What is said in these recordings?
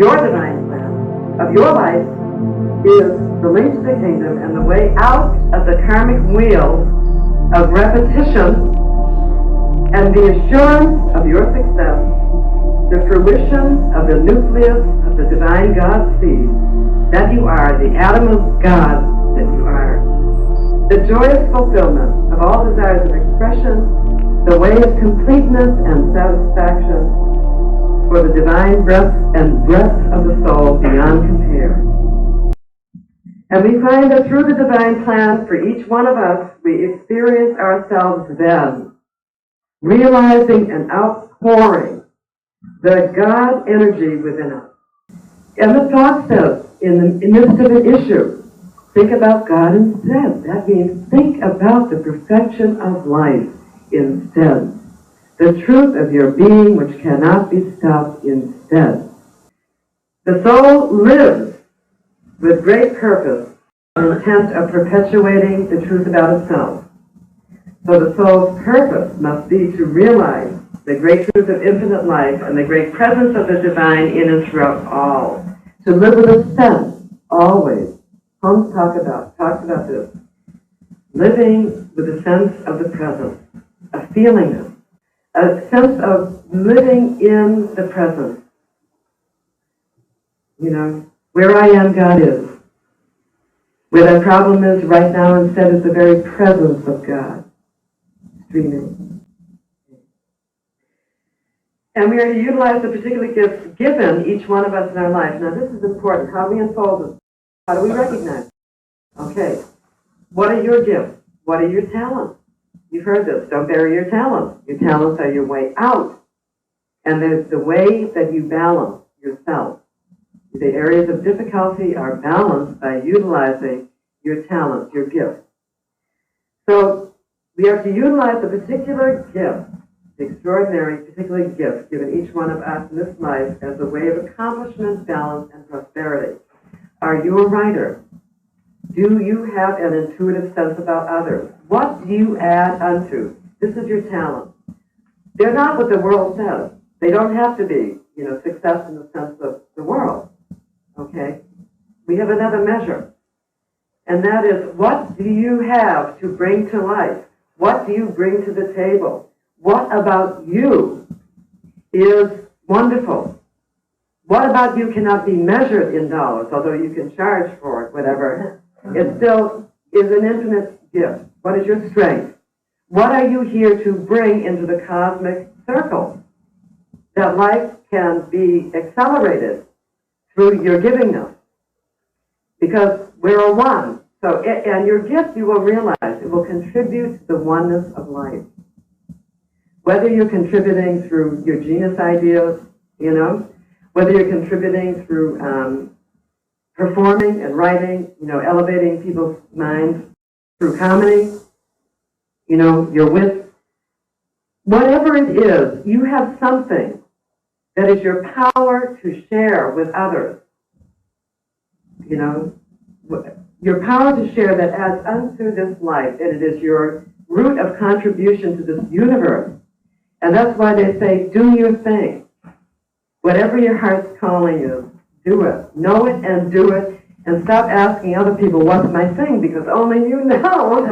your divine plan of your life is the link to the kingdom and the way out of the karmic wheel of repetition and the assurance of your success, the fruition of the nucleus of the divine God seed, that you are the atom of God that you are, the joyous fulfillment of all desires of expression, the way of completeness and satisfaction for the divine breath and breath of the soul beyond compare. And we find that through the divine plan for each one of us, we experience ourselves then realizing and outpouring the God energy within us. And the thought says, in the midst of an issue, think about God instead. That means think about the perfection of life instead. The truth of your being which cannot be stopped instead. The soul lives with great purpose and intent of perpetuating the truth about itself. So the soul's purpose must be to realize the great truth of infinite life and the great presence of the divine in and throughout all. To live with a sense, always. Holmes talks about this. Living with a sense of the present, a feeling, a sense of living in the present. You know, where I am, God is. Where that problem is right now, instead, is the very presence of God. Streaming. And we are to utilize the particular gifts given each one of us in our life. Now, this is important. How do we unfold this? How do we recognize? Okay. What are your gifts? What are your talents? You've heard this. Don't bury your talents. Your talents are your way out. And there's the way that you balance yourself. The areas of difficulty are balanced by utilizing your talents, your gifts. So we have to utilize the particular gift, the extraordinary particular gift given each one of us in this life as a way of accomplishment, balance, and prosperity. Are you a writer? Do you have an intuitive sense about others? What do you add unto? This is your talent. They're not what the world says. They don't have to be, success in the sense of the world. Okay? We have another measure. And that is, what do you have to bring to life? What do you bring to the table? What about you is wonderful? What about you cannot be measured in dollars, although you can charge for it, whatever. It still is an infinite gift. What is your strength? What are you here to bring into the cosmic circle? That life can be accelerated through your givingness. Because we're a one. So, and your gift, you will realize, it will contribute to the oneness of life. Whether you're contributing through your genius ideas, whether you're contributing through performing and writing, elevating people's minds through comedy, your wit, whatever it is, you have something that is your power to share with others. Your power to share that adds unto this life, and it is your root of contribution to this universe. And that's why they say, do your thing. Whatever your heart's calling you, do it. Know it and do it, and stop asking other people, what's my thing, because only you know.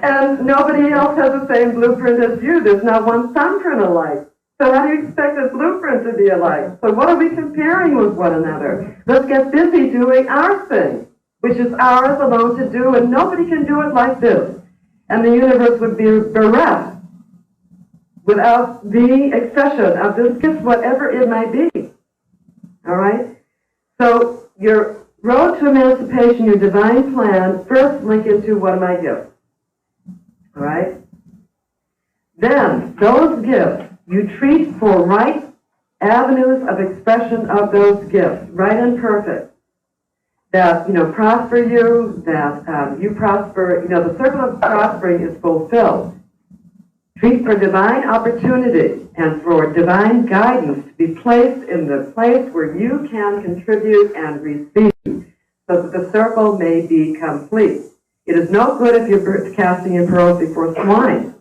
And nobody else has the same blueprint as you. There's not one thumbprint alike. So how do you expect this blueprint to be alike? So what are we comparing with one another? Let's get busy doing our thing, which is ours alone to do, and nobody can do it like this. And the universe would be bereft without the accession of this gift, whatever it might be. All right? So your road to emancipation, your divine plan, first link into what are my gifts. All right? Then, those gifts, you treat for right avenues of expression of those gifts, right and perfect. That, prosper you, that you prosper, the circle of prospering is fulfilled. Treat for divine opportunity and for divine guidance to be placed in the place where you can contribute and receive so that the circle may be complete. It is no good if you're casting your pearls before swine.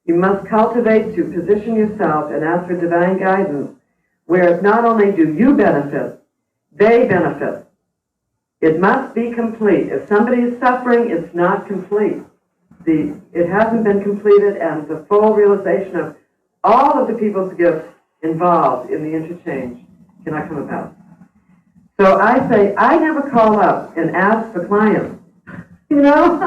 You must cultivate to position yourself and ask for divine guidance where not only do you benefit, they benefit. It must be complete. If somebody is suffering, it's not complete. It hasn't been completed, and the full realization of all of the people's gifts involved in the interchange cannot come about. So I say, I never call up and ask for clients. You know,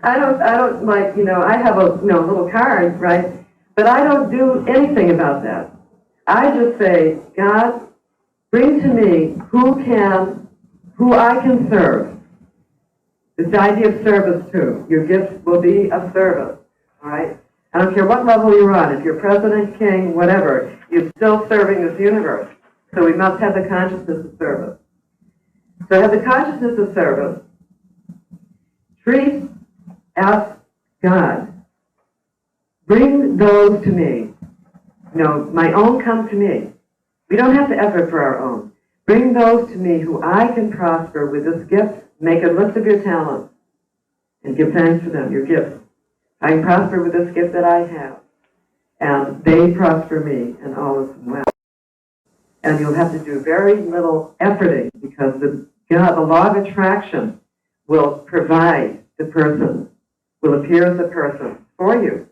I don't like, you know, I have a little card, right? But I don't do anything about that. I just say, God, bring to me who I can serve. It's the idea of service too. Your gifts will be of service, all right? I don't care what level you're on. If you're president, king, whatever, you're still serving this universe. So we must have the consciousness of service. So have the consciousness of service. Ask God, bring those to me. My own come to me. We don't have to effort for our own. Bring those to me who I can prosper with this gift. Make a list of your talents and give thanks for them, your gifts. I can prosper with this gift that I have, and they prosper me, and all is well. And you'll have to do very little efforting, because the law of attraction will provide the person, will appear as a person for you.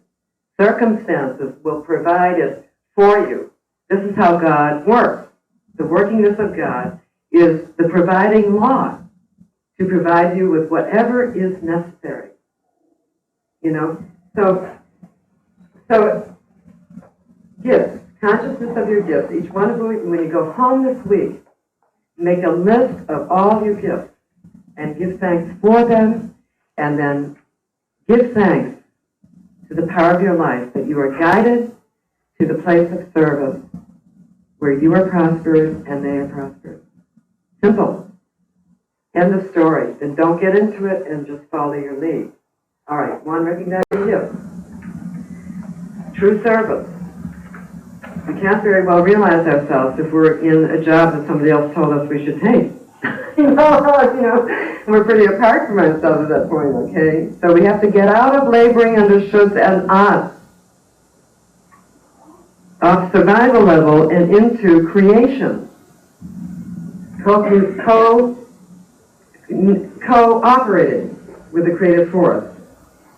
Circumstances will provide it for you. This is how God works. The workingness of God is the providing law to provide you with whatever is necessary. So gifts, consciousness of your gifts, each one of them, when you go home this week, make a list of all your gifts and give thanks for them, and then give thanks to the power of your life that you are guided to the place of service where you are prosperous and they are prosperous. Simple. End of story. Then don't get into it and just follow your lead. All right, one recognized gift. True service. We can't very well realize ourselves if we're in a job that somebody else told us we should take. We're pretty apart from ourselves at that point, okay? So we have to get out of laboring under shoulds and oughts, off survival level and into creation. Cooperating with the creative force.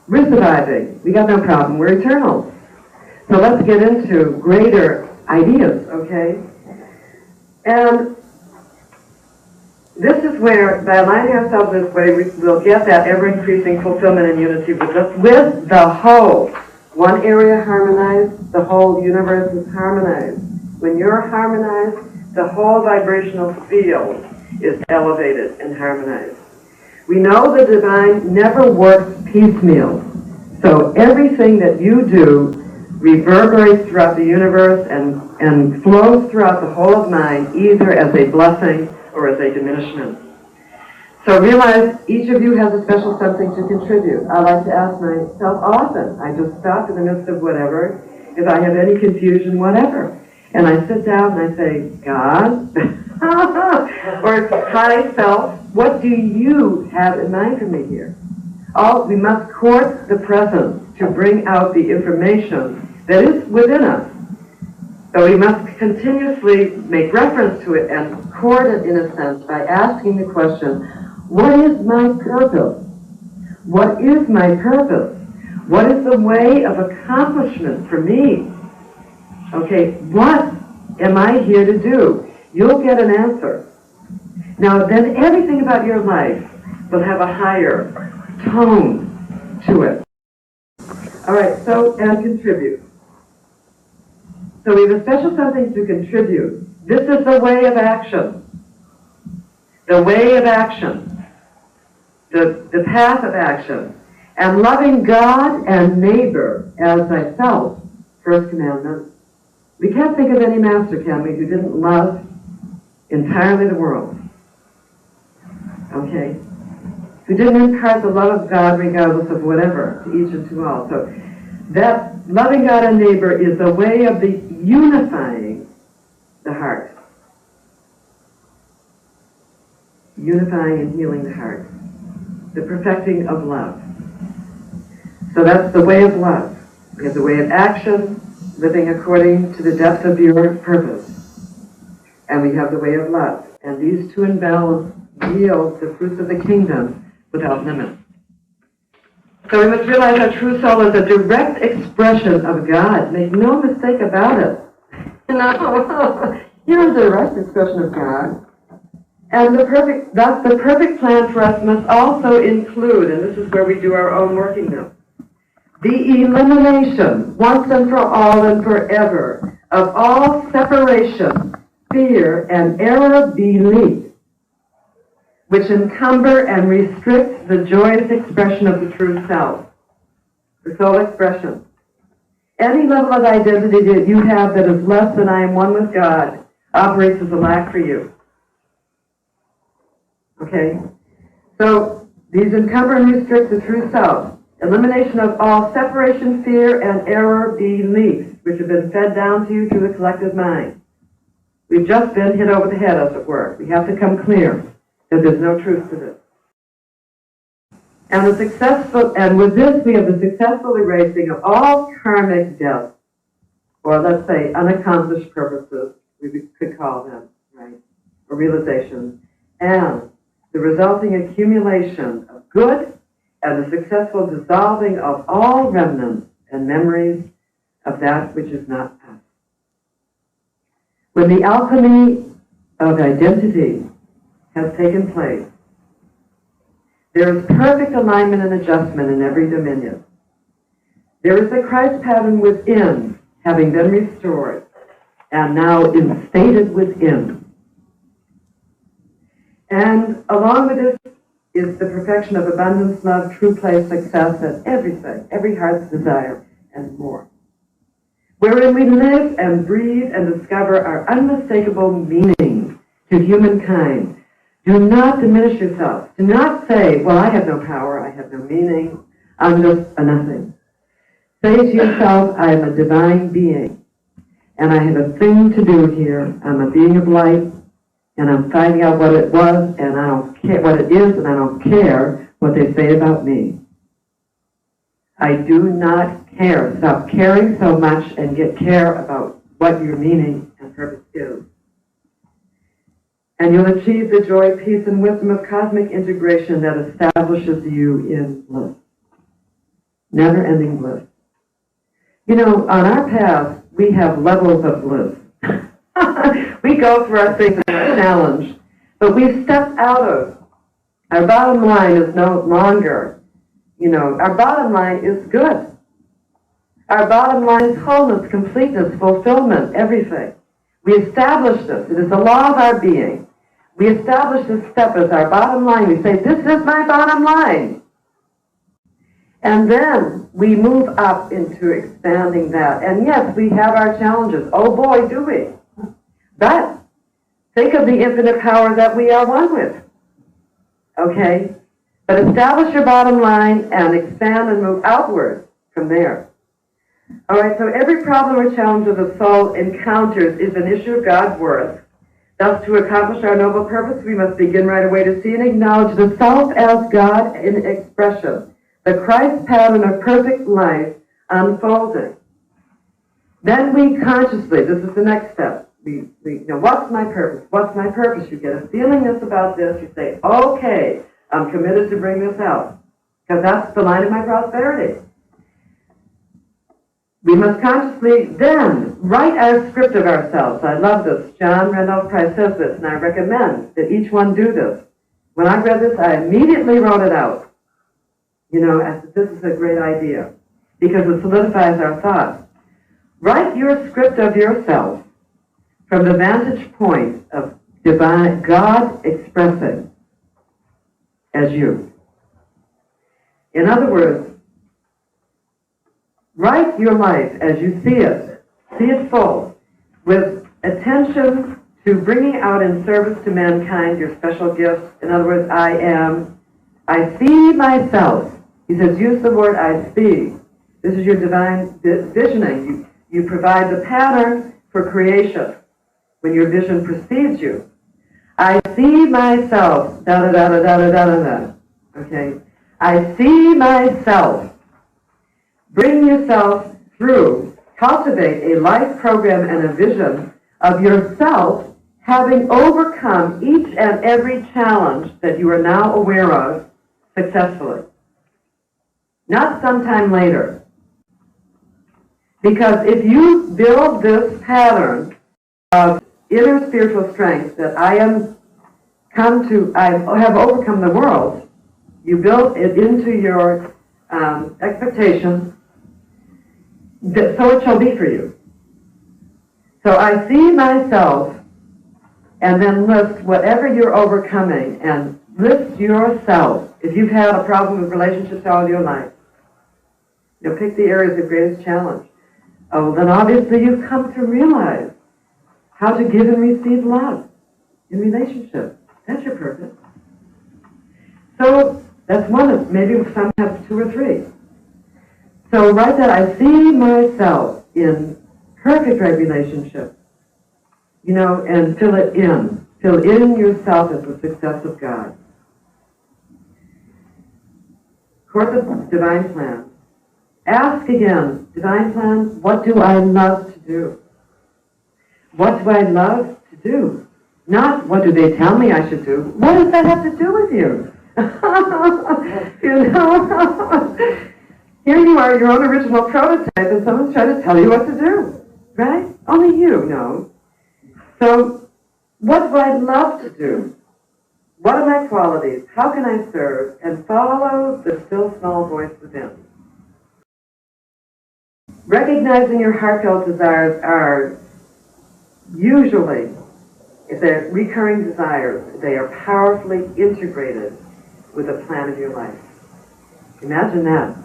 We're surviving. We got no problem. We're eternal. So let's get into greater ideas, okay? And this is where, by aligning ourselves this way, we will get that ever-increasing fulfillment and unity with the whole. One area harmonized, the whole universe is harmonized. When you're harmonized, the whole vibrational field is elevated and harmonized. We know the divine never works piecemeal. So everything that you do reverberates throughout the universe and flows throughout the whole of mind, either as a blessing or as a diminishment. So realize each of you has a special something to contribute. I like to ask myself often. I just stop in the midst of whatever, if I have any confusion, whatever. And I sit down and I say, God, or high self, what do you have in mind for me here? We must court the present to bring out the information that is within us. So we must continuously make reference to it and court it in a sense by asking the question, what is my purpose? What is my purpose? What is the way of accomplishment for me? Okay, what am I here to do? You'll get an answer. Now then everything about your life will have a higher tone to it. All right, and contribute. So we have a special something to contribute. This is the way of action. The way of action. The path of action. And loving God and neighbor as thyself. First commandment. We can't think of any master, can we, who didn't love entirely the world. Okay? Who didn't impart the love of God regardless of whatever, to each and to all. So that loving God and neighbor is a way of the unifying the heart. Unifying and healing the heart. The perfecting of love. So that's the way of love. We have the way of action, living according to the depth of your purpose. and we have the way of lust. And these two in balance yield the fruits of the kingdom without limit. So we must realize our true soul is a direct expression of God. Make no mistake about it. You're a direct expression of God. And thus the perfect plan for us must also include, and this is where we do our own working now, the elimination, once and for all and forever, of all separation, fear, and error belief, which encumber and restrict the joyous expression of the true self, the soul expression. Any level of identity that you have that is less than I am one with God operates as a lack for you. Okay? So these encumber and restrict the true self. Elimination of all separation, fear, and error beliefs, which have been fed down to you through the collective mind. We've just been hit over the head, as it were. We have to come clear that there's no truth to this. And with this we have the successful erasing of all karmic debts, or let's say unaccomplished purposes, we could call them, right, or realizations, and the resulting accumulation of good and the successful dissolving of all remnants and memories of that which is not us. When the alchemy of identity has taken place, there is perfect alignment and adjustment in every dominion. There is the Christ pattern within, having been restored, and now instated within. And along with this is the perfection of abundance, love, true play, success, and everything, every heart's desire, and more. Wherein we live and breathe and discover our unmistakable meaning to humankind. Do not diminish yourself. Do not say, well, I have no power, I have no meaning, I'm just a nothing. Say to yourself, I am a divine being, and I have a thing to do here. I'm a being of light, and I'm finding out what it was, and I don't care what it is, and I don't care what they say about me. I do not care. Stop caring so much and get care about what your meaning and purpose is. And you'll achieve the joy, peace, and wisdom of cosmic integration that establishes you in bliss. Never-ending bliss. You know, on our path, we have levels of bliss. We go through our things and our challenge, but we've stepped out of. Our bottom line is no longer, our bottom line is good. Our bottom line is wholeness, completeness, fulfillment, everything. We establish this. It is the law of our being. We establish this step as our bottom line. We say, this is my bottom line. And then we move up into expanding that. And yes, we have our challenges. Oh boy, do we. But think of the infinite power that we are one with. Okay? But establish your bottom line and expand and move outward from there. All right, so every problem or challenge of the soul encounters is an issue of God's worth. Thus, to accomplish our noble purpose, we must begin right away to see and acknowledge the self as God in expression, the Christ pattern of perfect life unfolding. Then we consciously, this is the next step, we what's my purpose? What's my purpose? You get a feelingness about this, you say, okay, I'm committed to bring this out, because that's the line of my prosperity. We must consciously then write our script of ourselves. I love this. John Randolph Price says this, and I recommend that each one do this. When I read this, I immediately wrote it out. I said, this is a great idea, because it solidifies our thoughts. Write your script of yourself from the vantage point of divine God expressing as you. In other words, write your life as you see it full, with attention to bringing out in service to mankind your special gifts. In other words, I see myself. He says, use the word I see. This is your divine visioning. You provide the pattern for creation when your vision precedes you. I see myself, da-da-da-da-da-da-da-da. Okay? I see myself. Bring yourself through, cultivate a life program and a vision of yourself having overcome each and every challenge that you are now aware of successfully. Not sometime later. Because if you build this pattern of inner spiritual strength that I have overcome the world, you build it into your expectation, so it shall be for you. So I see myself, and then list whatever you're overcoming, and list yourself. If you've had a problem with relationships all your life, you'll pick the areas of greatest challenge. Oh, well, then obviously you've come to realize how to give and receive love in relationships. That's your purpose. So that's one of, maybe some have two or three. So write that, I see myself in perfect right relationship, and fill it in. Fill in yourself as the success of God. Course of Divine Plan. Ask again, Divine Plan, what do I love to do? What do I love to do? Not what do they tell me I should do. What does that have to do with you? Here you are, your own original prototype, and someone's trying to tell you what to do. Right? Only you know. So, what do I love to do? What are my qualities? How can I serve? And follow the still small voice within. Recognizing your heartfelt desires are usually, if they're recurring desires, they are powerfully integrated with the plan of your life. Imagine that.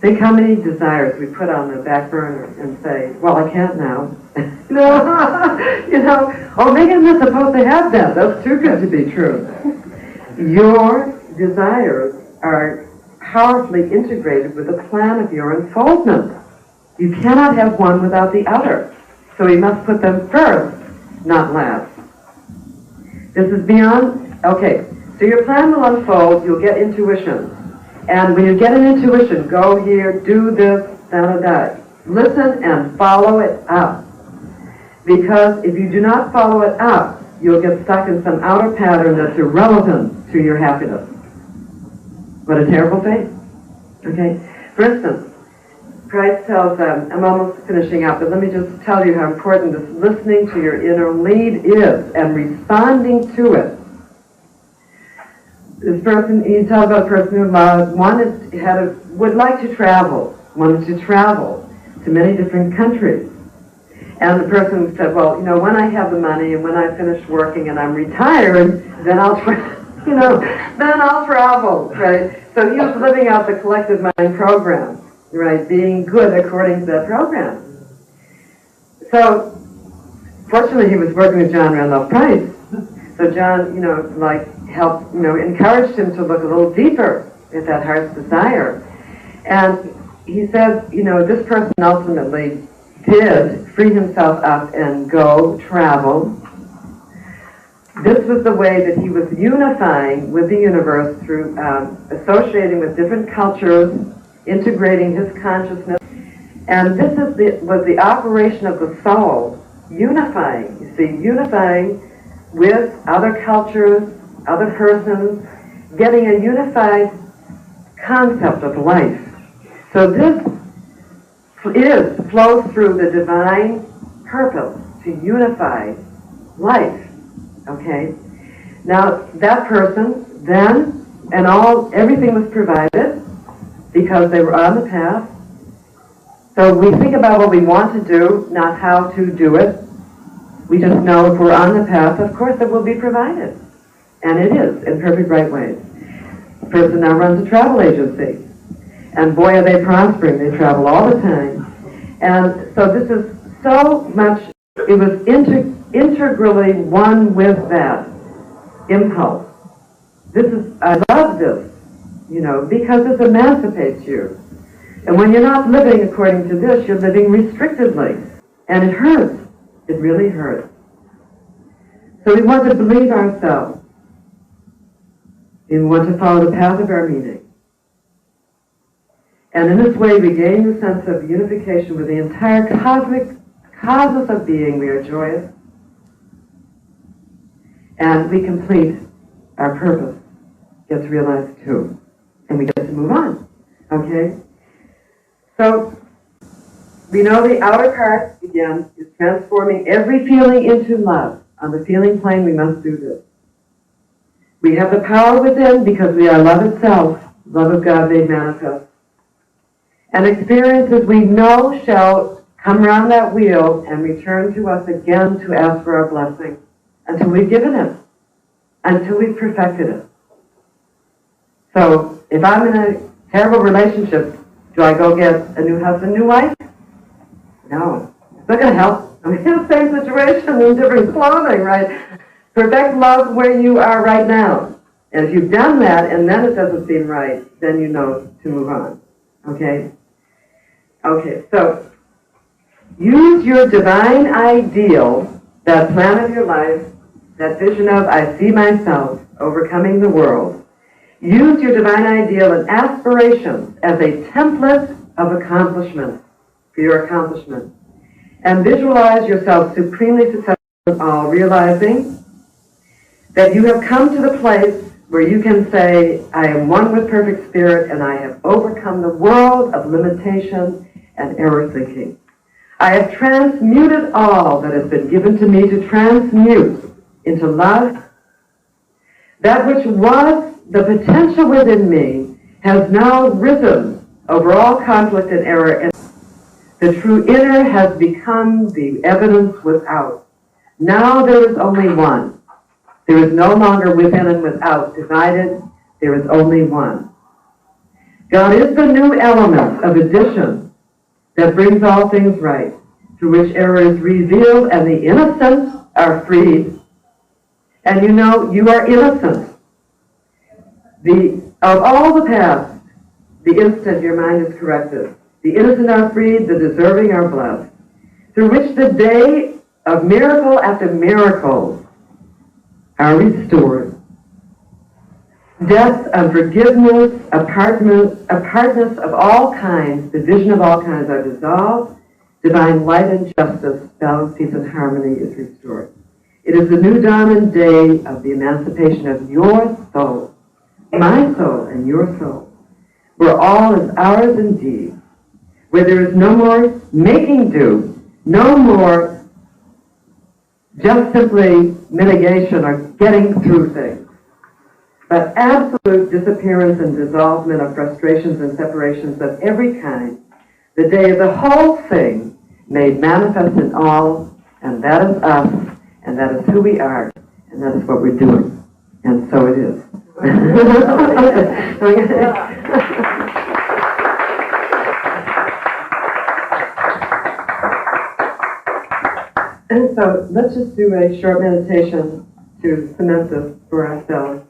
Think how many desires we put on the back burner and say, well, I can't now. Oh, maybe I'm not supposed to have that. That's too good to be true. Your desires are powerfully integrated with the plan of your unfoldment. You cannot have one without the other. So you must put them first, not last. This is beyond, okay, so your plan will unfold, you'll get intuition. And when you get an intuition, go here, do this, da-da-da. Listen and follow it up. Because if you do not follow it up, you'll get stuck in some outer pattern that's irrelevant to your happiness. What a terrible fate. Okay? For instance, Christ tells them, I'm almost finishing up, but let me just tell you how important this listening to your inner lead is and responding to it. This person, he tells about a person who would like to travel, wanted to travel to many different countries. And the person said, well, when I have the money and when I finish working and I'm retired, then I'll travel, right? So he was living out the collective mind program, right? Being good according to that program. So, fortunately, he was working with John Randolph Price. So John, helped, encouraged him to look a little deeper at that heart's desire. And he said, this person ultimately did free himself up and go travel. This was the way that he was unifying with the universe through associating with different cultures, integrating his consciousness. And this was the operation of the soul, unifying, unifying with other cultures, other persons, getting a unified concept of life. So this flows through the divine purpose to unify life. Okay? Now that person then, and everything was provided because they were on the path. So we think about what we want to do, not how to do it. We just know if we're on the path, of course it will be provided. And it is, in perfect right ways. The person now runs a travel agency. And boy, are they prospering. They travel all the time. And so this is so much, it was integrally one with that impulse. I love this, because this emancipates you. And when you're not living according to this, you're living restrictedly. And it hurts. It really hurts. So we want to believe ourselves. We want to follow the path of our meaning. And in this way, we gain the sense of unification with the entire cosmos of being. We are joyous. and we complete our purpose, gets realized too, and we get to move on, okay? So, we know the outer part, again, is transforming every feeling into love. On the feeling plane, we must do this. We have the power within because we are love itself, love of God made manifest. And experiences we know shall come around that wheel and return to us again to ask for our blessing until we've given it, until we've perfected it. So, if I'm in a terrible relationship, do I go get a new husband, new wife? No. It's not going to help. I'm in the same situation in different clothing, right? Perfect love where you are right now. And if you've done that and then it doesn't seem right, then you know to move on. Okay? Okay, so use your divine ideal, that plan of your life, that vision of I see myself overcoming the world. Use your divine ideal and aspirations as a template of accomplishment for your accomplishment. And visualize yourself supremely successful in all, realizing that you have come to the place where you can say, I am one with perfect spirit and I have overcome the world of limitation and error thinking. I have transmuted all that has been given to me to transmute into love. That which was the potential within me has now risen over all conflict and error, and the true inner has become the evidence without. Now there is only one. There is no longer within and without divided. There is only one. God is the new element of addition that brings all things right, through which error is revealed and the innocent are freed. And you know, you are innocent. Of all the past, the instant your mind is corrected. The innocent are freed, the deserving are blessed. Through which the day of miracle after miracle are restored. Death, unforgiveness, apartness of all kinds, division of all kinds are dissolved. Divine light and justice, balance, peace, and harmony is restored. It is the new dawn and day of the emancipation of your soul, my soul, and your soul, where all is ours indeed, where there is no more making do, no more just simply mitigation or getting through things, but absolute disappearance and dissolvement of frustrations and separations of every kind, the day of the whole thing made manifest in all, and that is us, and that is who we are, and that is what we're doing. And so it is. And so let's just do a short meditation to cement this for ourselves.